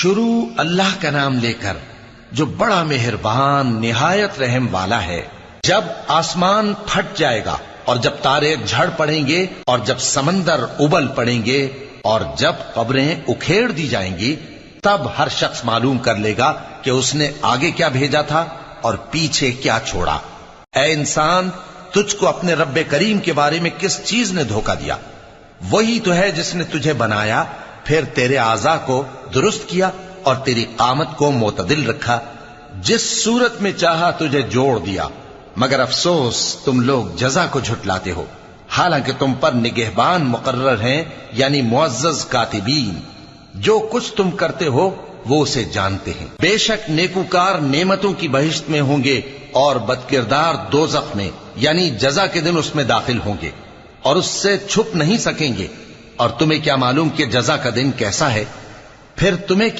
شروع اللہ کا نام لے کر جو بڑا مہربان نہایت رحم والا ہے۔ جب آسمان پھٹ جائے گا اور جب تارے جھڑ پڑیں گے اور جب سمندر ابل پڑیں گے اور جب قبریں اکھیڑ دی جائیں گی، تب ہر شخص معلوم کر لے گا کہ اس نے آگے کیا بھیجا تھا اور پیچھے کیا چھوڑا۔ اے انسان، تجھ کو اپنے رب کریم کے بارے میں کس چیز نے دھوکہ دیا؟ وہی تو ہے جس نے تجھے بنایا، پھر تیرے اعضاء کو درست کیا اور تیری قامت کو معتدل رکھا، جس صورت میں چاہا تجھے جوڑ دیا، مگر افسوس تم لوگ جزا کو جھٹلاتے ہو، حالانکہ تم پر نگہبان مقرر ہیں، یعنی معزز کاتبین۔ جو کچھ تم کرتے ہو وہ اسے جانتے ہیں۔ بے شک نیکوکار نعمتوں کی بہشت میں ہوں گے اور بدکردار دوزخ میں، یعنی جزا کے دن اس میں داخل ہوں گے اور اس سے چھپ نہیں سکیں گے۔ اور تمہیں کیا معلوم کہ جزا کا دن کیسا ہے؟ پھر تمہیں